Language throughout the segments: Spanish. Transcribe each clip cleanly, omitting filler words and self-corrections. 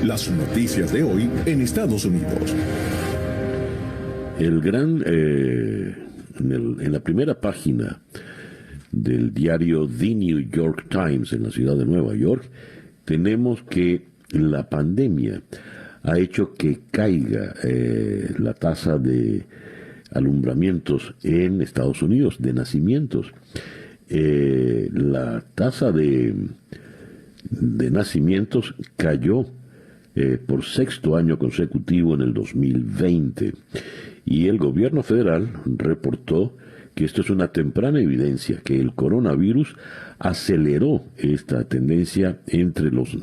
Las noticias de hoy en Estados Unidos. En la primera página del diario The New York Times en la ciudad de Nueva York, tenemos que la pandemia ha hecho que caiga la tasa de alumbramientos en Estados Unidos, de nacimientos. La tasa de nacimientos cayó por sexto año consecutivo en el 2020, y el gobierno federal reportó que esto es una temprana evidencia que el coronavirus aceleró esta tendencia entre los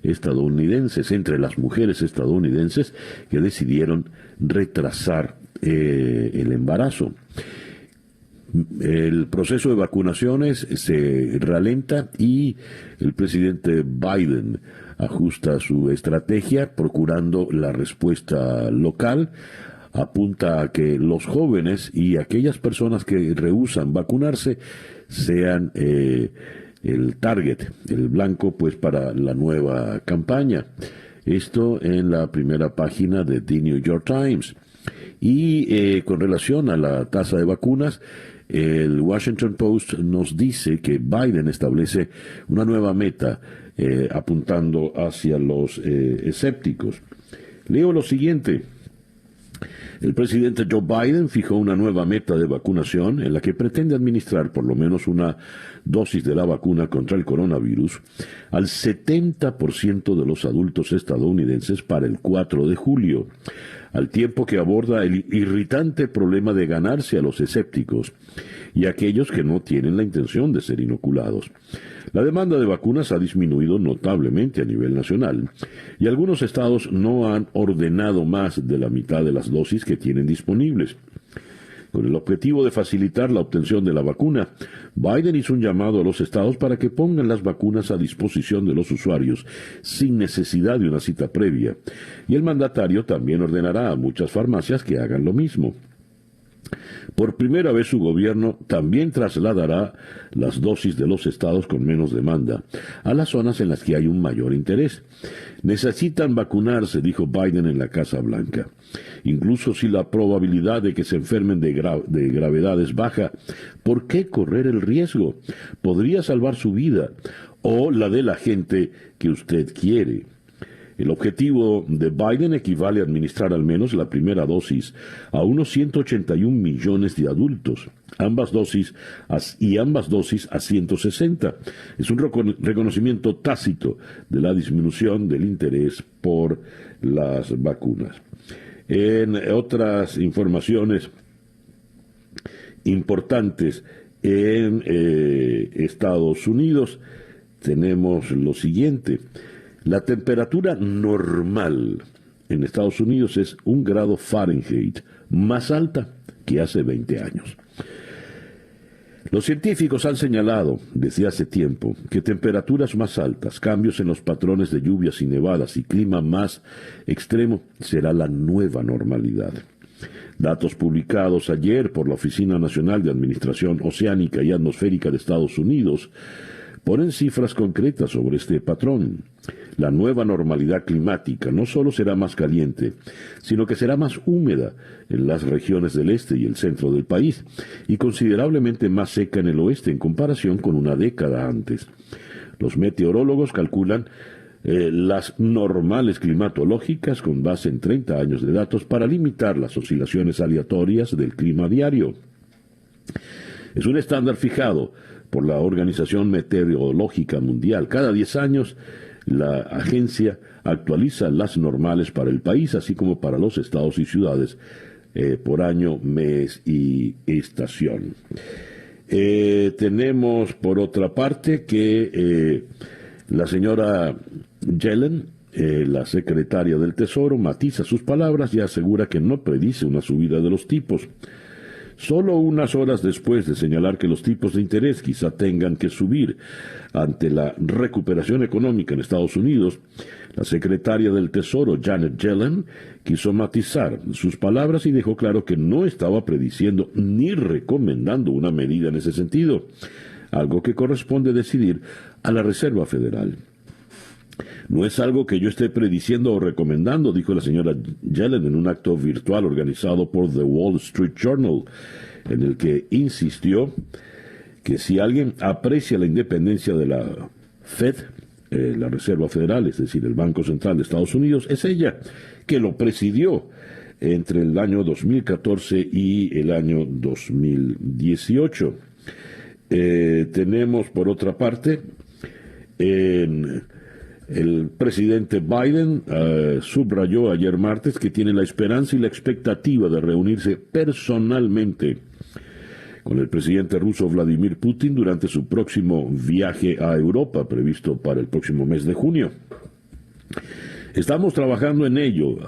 estadounidenses, entre las mujeres estadounidenses que decidieron retrasar el embarazo. El proceso de vacunaciones se ralenta y el presidente Biden ajusta su estrategia procurando la respuesta local. Apunta a que los jóvenes y aquellas personas que rehúsan vacunarse sean el target, el blanco, pues, para la nueva campaña. Esto en la primera página de The New York Times. Y con relación a la tasa de vacunas, el Washington Post nos dice que Biden establece una nueva meta apuntando hacia los escépticos. Leo lo siguiente. El presidente Joe Biden fijó una nueva meta de vacunación en la que pretende administrar por lo menos una dosis de la vacuna contra el coronavirus al 70% de los adultos estadounidenses para el 4 de julio, al tiempo que aborda el irritante problema de ganarse a los escépticos y a aquellos que no tienen la intención de ser inoculados. La demanda de vacunas ha disminuido notablemente a nivel nacional y algunos estados no han ordenado más de la mitad de las dosis que tienen disponibles. Con el objetivo de facilitar la obtención de la vacuna, Biden hizo un llamado a los estados para que pongan las vacunas a disposición de los usuarios sin necesidad de una cita previa, y el mandatario también ordenará a muchas farmacias que hagan lo mismo. Por primera vez su gobierno también trasladará las dosis de los estados con menos demanda a las zonas en las que hay un mayor interés. Necesitan vacunarse, dijo Biden en la Casa Blanca. Incluso si la probabilidad de que se enfermen de gravedad es baja, ¿por qué correr el riesgo? Podría salvar su vida o la de la gente que usted quiere. El objetivo de Biden equivale a administrar al menos la primera dosis a unos 181 millones de adultos, ambas dosis a 160. Es un reconocimiento tácito de la disminución del interés por las vacunas. En otras informaciones importantes en Estados Unidos tenemos lo siguiente. La temperatura normal en Estados Unidos es 1 grado Fahrenheit más alta que hace 20 años. Los científicos han señalado desde hace tiempo que temperaturas más altas, cambios en los patrones de lluvias y nevadas y clima más extremo será la nueva normalidad. Datos publicados ayer por la Oficina Nacional de Administración Oceánica y Atmosférica de Estados Unidos ponen cifras concretas sobre este patrón. La nueva normalidad climática no solo será más caliente, sino que será más húmeda en las regiones del este y el centro del país, y considerablemente más seca en el oeste en comparación con una década antes. Los meteorólogos calculan las normales climatológicas con base en 30 años de datos para limitar las oscilaciones aleatorias del clima diario. Es un estándar fijado por la Organización Meteorológica Mundial. Cada 10 años, la agencia actualiza las normales para el país, así como para los estados y ciudades, por año, mes y estación. Tenemos, por otra parte, que la señora Yellen, la secretaria del Tesoro, matiza sus palabras y asegura que no predice una subida de los tipos. Solo unas horas después de señalar que los tipos de interés quizá tengan que subir ante la recuperación económica en Estados Unidos, la secretaria del Tesoro, Janet Yellen, quiso matizar sus palabras y dejó claro que no estaba prediciendo ni recomendando una medida en ese sentido, algo que corresponde decidir a la Reserva Federal. No es algo que yo esté prediciendo o recomendando, dijo la señora Yellen en un acto virtual organizado por The Wall Street Journal, en el que insistió que si alguien aprecia la independencia de la Fed, la Reserva Federal, es decir, el Banco Central de Estados Unidos, es ella, que lo presidió entre el año 2014 y el año 2018. Tenemos, por otra parte, el presidente Biden subrayó ayer martes que tiene la esperanza y la expectativa de reunirse personalmente con el presidente ruso Vladimir Putin durante su próximo viaje a Europa, previsto para el próximo mes de junio. Estamos trabajando en ello,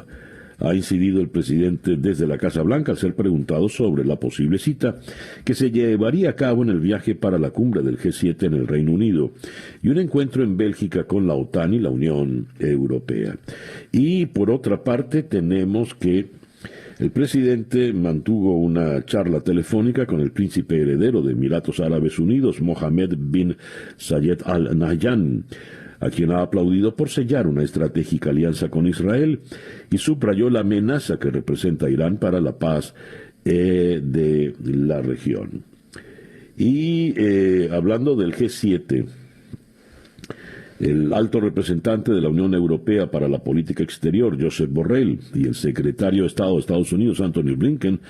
ha incidido el presidente desde la Casa Blanca al ser preguntado sobre la posible cita que se llevaría a cabo en el viaje para la cumbre del G7 en el Reino Unido y un encuentro en Bélgica con la OTAN y la Unión Europea. Y por otra parte tenemos que el presidente mantuvo una charla telefónica con el príncipe heredero de Emiratos Árabes Unidos, Mohammed bin Zayed Al Nahyan, a quien ha aplaudido por sellar una estratégica alianza con Israel y subrayó la amenaza que representa Irán para la paz de la región. Y hablando del G7, el alto representante de la Unión Europea para la Política Exterior, Josep Borrell, y el secretario de Estado de Estados Unidos, Antony Blinken,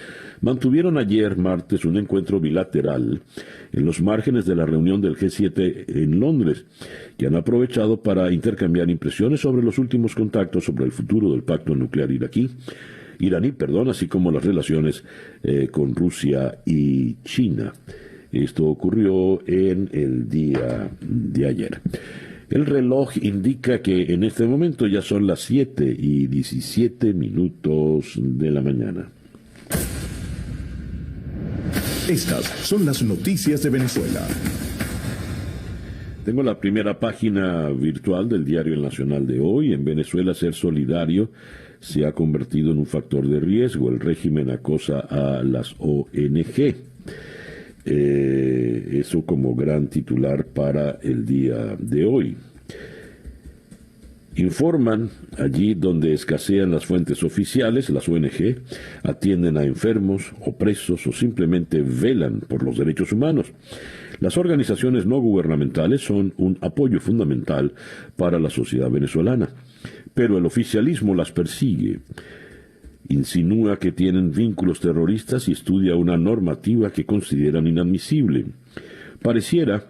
mantuvieron ayer martes un encuentro bilateral en los márgenes de la reunión del G7 en Londres, que han aprovechado para intercambiar impresiones sobre los últimos contactos sobre el futuro del pacto nuclear iraní, así como las relaciones con Rusia y China. Esto ocurrió en el día de ayer. El reloj indica que en este momento ya son las 7:17 de la mañana. Estas son las noticias de Venezuela. Tengo la primera página virtual del diario El Nacional de hoy. En Venezuela, ser solidario se ha convertido en un factor de riesgo. El régimen acosa a las ONG. Eso como gran titular para el día de hoy. Informan allí donde escasean las fuentes oficiales, las ONG atienden a enfermos o presos o simplemente velan por los derechos humanos. Las organizaciones no gubernamentales son un apoyo fundamental para la sociedad venezolana, pero el oficialismo las persigue. Insinúa que tienen vínculos terroristas y estudia una normativa que consideran inadmisible. Pareciera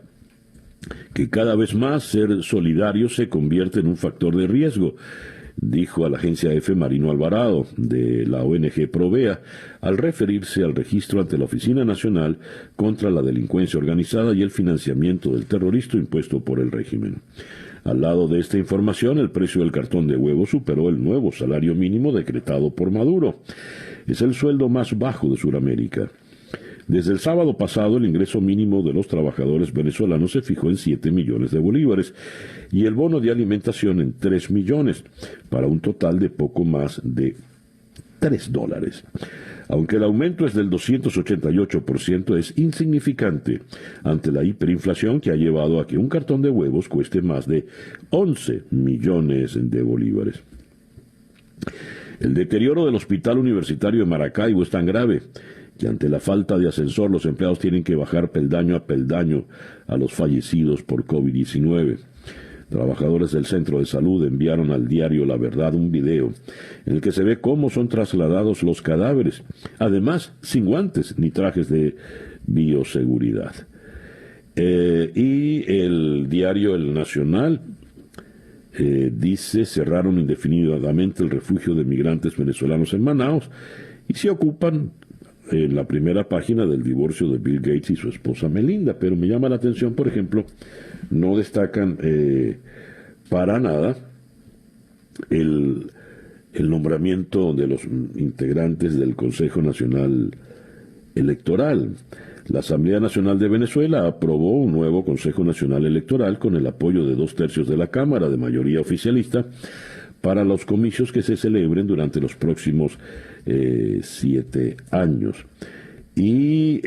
que cada vez más ser solidario se convierte en un factor de riesgo, dijo a la agencia EFE Marino Alvarado, de la ONG Provea, al referirse al registro ante la Oficina Nacional contra la Delincuencia Organizada y el Financiamiento del Terrorismo impuesto por el régimen. Al lado de esta información, el precio del cartón de huevo superó el nuevo salario mínimo decretado por Maduro. Es el sueldo más bajo de Sudamérica. Desde el sábado pasado, el ingreso mínimo de los trabajadores venezolanos se fijó en 7 millones de bolívares y el bono de alimentación en 3 millones, para un total de poco más de $3. Aunque el aumento es del 288%, es insignificante ante la hiperinflación que ha llevado a que un cartón de huevos cueste más de 11 millones de bolívares. El deterioro del Hospital Universitario de Maracaibo es tan grave que ante la falta de ascensor los empleados tienen que bajar peldaño a peldaño a los fallecidos por COVID-19. Trabajadores del centro de salud enviaron al diario La Verdad un video en el que se ve cómo son trasladados los cadáveres, además sin guantes ni trajes de bioseguridad. Y el diario El Nacional dice: cerraron indefinidamente el refugio de migrantes venezolanos en Manaos y se ocupan en la primera página del divorcio de Bill Gates y su esposa Melinda. Pero me llama la atención, por ejemplo, no destacan para nada el nombramiento de los integrantes del Consejo Nacional Electoral. La Asamblea Nacional de Venezuela aprobó un nuevo Consejo Nacional Electoral con el apoyo de 2/3 de la Cámara, de mayoría oficialista, para los comicios que se celebren durante los próximos 7 años. Y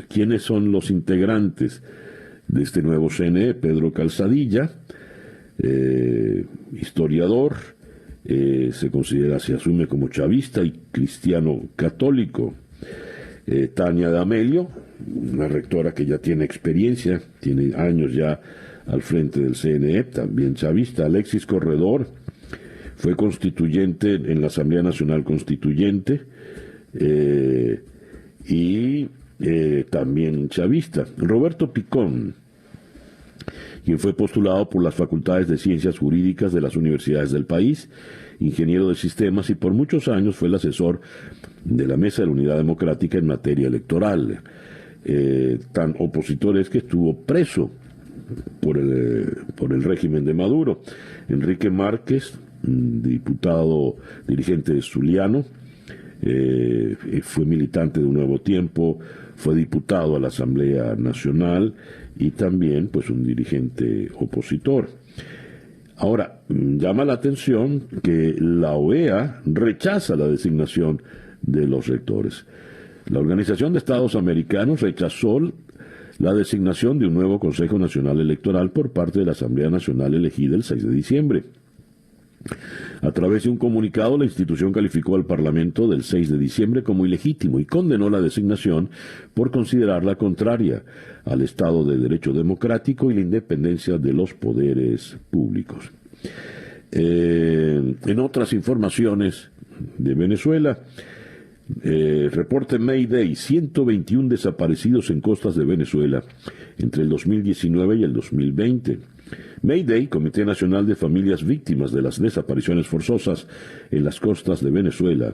¿quiénes son los integrantes de este nuevo CNE? Pedro Calzadilla, historiador, se asume como chavista y cristiano católico. Tania D'Amelio, una rectora que ya tiene experiencia, tiene años ya al frente del CNE, también chavista. Alexis Corredor fue constituyente en la Asamblea Nacional Constituyente y también chavista. Roberto Picón, quien fue postulado por las facultades de Ciencias Jurídicas de las universidades del país, ingeniero de sistemas, y por muchos años fue el asesor de la Mesa de la Unidad Democrática en materia electoral. Tan opositor es que estuvo preso por el régimen de Maduro. Enrique Márquez, diputado dirigente zuliano, fue militante de Un Nuevo Tiempo, fue diputado a la Asamblea Nacional y también pues un dirigente opositor. Ahora, llama la atención que la OEA rechaza la designación de los rectores. La Organización de Estados Americanos rechazó la designación de un nuevo Consejo Nacional Electoral por parte de la Asamblea Nacional elegida el 6 de diciembre. A través de un comunicado, la institución calificó al Parlamento del 6 de diciembre como ilegítimo y condenó la designación por considerarla contraria al Estado de Derecho democrático y la independencia de los poderes públicos. En otras informaciones de Venezuela, reporte Mayday, 121 desaparecidos en costas de Venezuela entre el 2019 y el 2020. Mayday, Comité Nacional de Familias Víctimas de las Desapariciones Forzosas en las costas de Venezuela,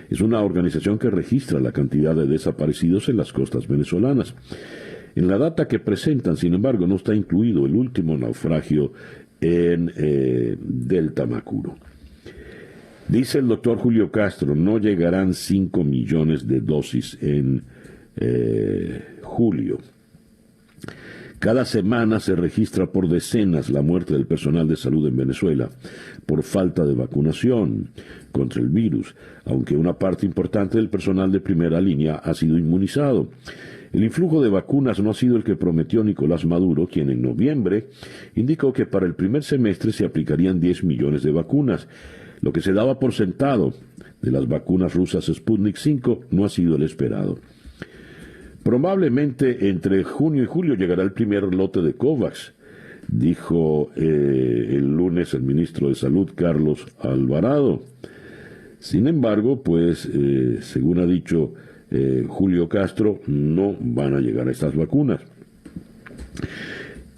es una organización que registra la cantidad de desaparecidos en las costas venezolanas. En la data que presentan, sin embargo, no está incluido el último naufragio en Delta Macuro. Dice el doctor Julio Castro, no llegarán 5 millones de dosis en julio. Cada semana se registra por decenas la muerte del personal de salud en Venezuela por falta de vacunación contra el virus, aunque una parte importante del personal de primera línea ha sido inmunizado. El influjo de vacunas no ha sido el que prometió Nicolás Maduro, quien en noviembre indicó que para el primer semestre se aplicarían 10 millones de vacunas. Lo que se daba por sentado de las vacunas rusas Sputnik V no ha sido el esperado. Probablemente entre junio y julio llegará el primer lote de COVAX, dijo el lunes el ministro de Salud, Carlos Alvarado. Sin embargo, pues, según ha dicho Julio Castro, no van a llegar a estas vacunas.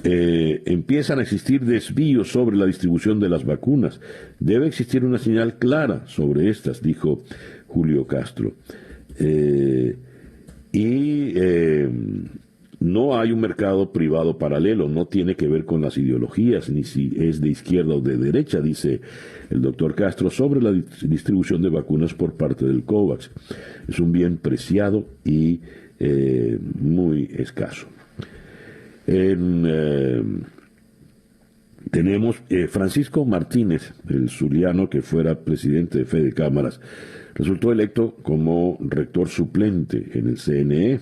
Empiezan a existir desvíos sobre la distribución de las vacunas. Debe existir una señal clara sobre estas, dijo Julio Castro. No hay un mercado privado paralelo, no tiene que ver con las ideologías, ni si es de izquierda o de derecha, dice el doctor Castro, sobre la distribución de vacunas por parte del COVAX. Es un bien preciado y muy escaso. Tenemos Francisco Martínez, el zuliano que fuera presidente de Fede Cámaras, resultó electo como rector suplente en el CNE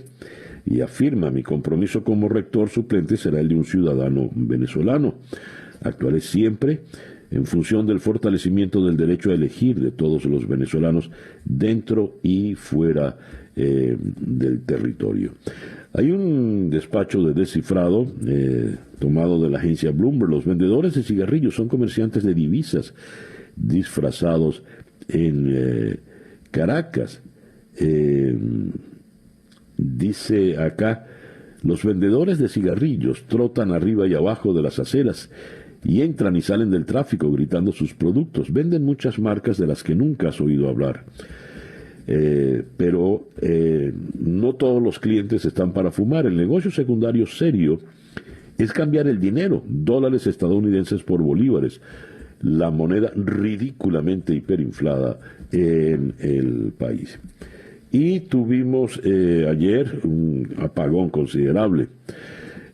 y afirma: mi compromiso como rector suplente será el de un ciudadano venezolano. Actuaré siempre en función del fortalecimiento del derecho a elegir de todos los venezolanos dentro y fuera del territorio. Hay un despacho de descifrado tomado de la agencia Bloomberg. Los vendedores de cigarrillos son comerciantes de divisas disfrazados en Caracas. Dice acá, los vendedores de cigarrillos trotan arriba y abajo de las aceras y entran y salen del tráfico gritando sus productos. Venden muchas marcas de las que nunca has oído hablar. Pero no todos los clientes están para fumar. El negocio secundario serio es cambiar el dinero, dólares estadounidenses por bolívares, la moneda ridículamente hiperinflada en el país. Y tuvimos ayer un apagón considerable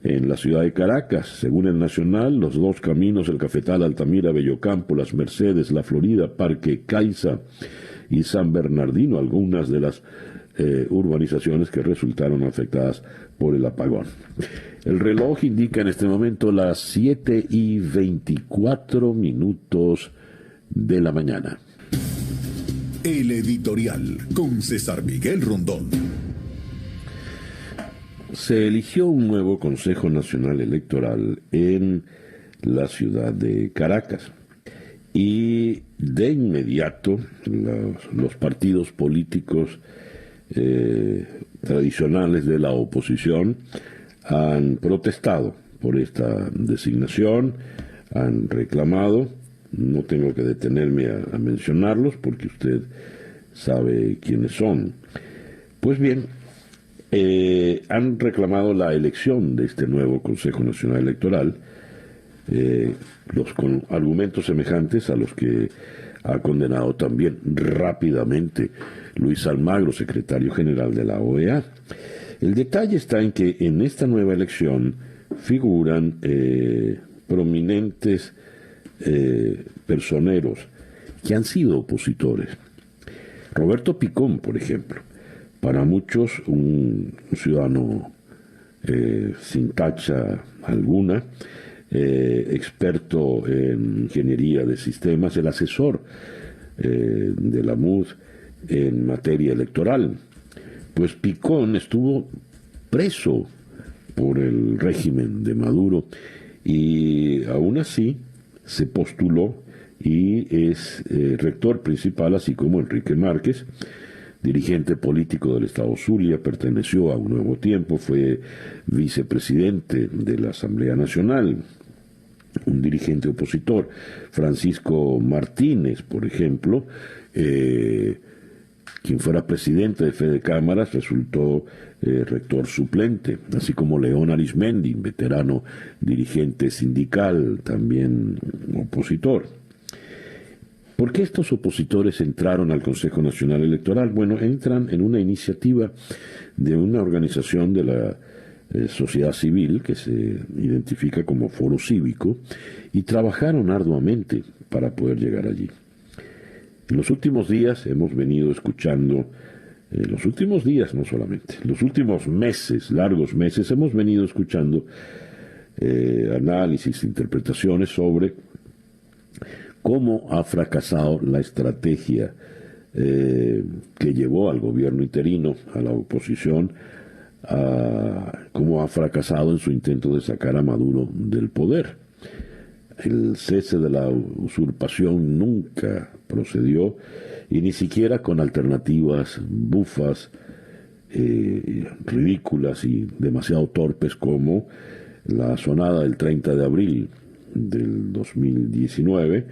en la ciudad de Caracas. Según el Nacional, los dos caminos, el Cafetal, Altamira, Bellocampo, Las Mercedes, La Florida, Parque Caiza y San Bernardino, algunas de las urbanizaciones que resultaron afectadas por el apagón. El reloj indica en este momento las 7:24 de la mañana. El editorial con César Miguel Rondón. Se eligió un nuevo Consejo Nacional Electoral en la ciudad de Caracas y de inmediato los partidos políticos tradicionales de la oposición han protestado por esta designación, han reclamado, no tengo que detenerme a mencionarlos porque usted sabe quiénes son. Pues bien, han reclamado la elección de este nuevo Consejo Nacional Electoral, con argumentos semejantes a los que ha condenado también rápidamente Luis Almagro, secretario general de la OEA. El detalle está en que en esta nueva elección figuran prominentes personeros que han sido opositores. Roberto Picón, por ejemplo, para muchos un ciudadano sin tacha alguna, experto en ingeniería de sistemas, el asesor de la MUD en materia electoral. Pues Picón estuvo preso por el régimen de Maduro y aún así se postuló y es rector principal, así como Enrique Márquez, dirigente político del estado Zulia, perteneció a Un Nuevo Tiempo, fue vicepresidente de la Asamblea Nacional, un dirigente opositor. Francisco Martínez, por ejemplo, quien fuera presidente de Fede Cámaras, resultó rector suplente, así como León Arismendi, veterano dirigente sindical, también opositor. ¿Por qué estos opositores entraron al Consejo Nacional Electoral? Bueno, entran en una iniciativa de una organización de la sociedad civil que se identifica como Foro Cívico y trabajaron arduamente para poder llegar allí. En los últimos días hemos venido escuchando, los últimos días no solamente, los últimos meses, largos meses, hemos venido escuchando análisis, interpretaciones sobre cómo ha fracasado la estrategia que llevó al gobierno interino, a la oposición, cómo ha fracasado en su intento de sacar a Maduro del poder. El cese de la usurpación nunca procedió y ni siquiera con alternativas bufas, ridículas y demasiado torpes como la sonada del 30 de abril del 2019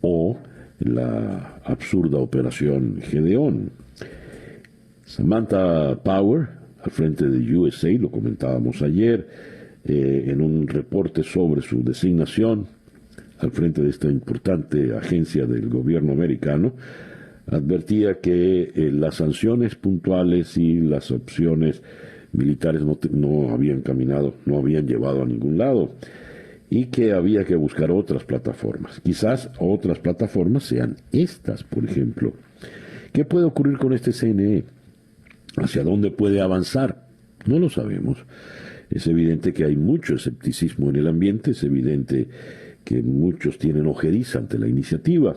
o la absurda operación Gedeón. Samantha Power, al frente de USA, lo comentábamos ayer, en un reporte sobre su designación al frente de esta importante agencia del gobierno americano, advertía que las sanciones puntuales y las opciones militares no habían caminado, no habían llevado a ningún lado, y que había que buscar otras plataformas. Quizás otras plataformas sean estas, por ejemplo. ¿Qué puede ocurrir con este CNE? ¿Hacia dónde puede avanzar? No lo sabemos. Es evidente que hay mucho escepticismo en el ambiente, es evidente que muchos tienen ojeriza ante la iniciativa,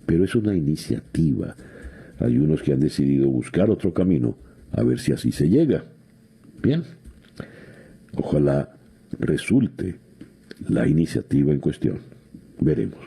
pero es una iniciativa. Hay unos que han decidido buscar otro camino, a ver si así se llega. Bien, ojalá resulte la iniciativa en cuestión. Veremos.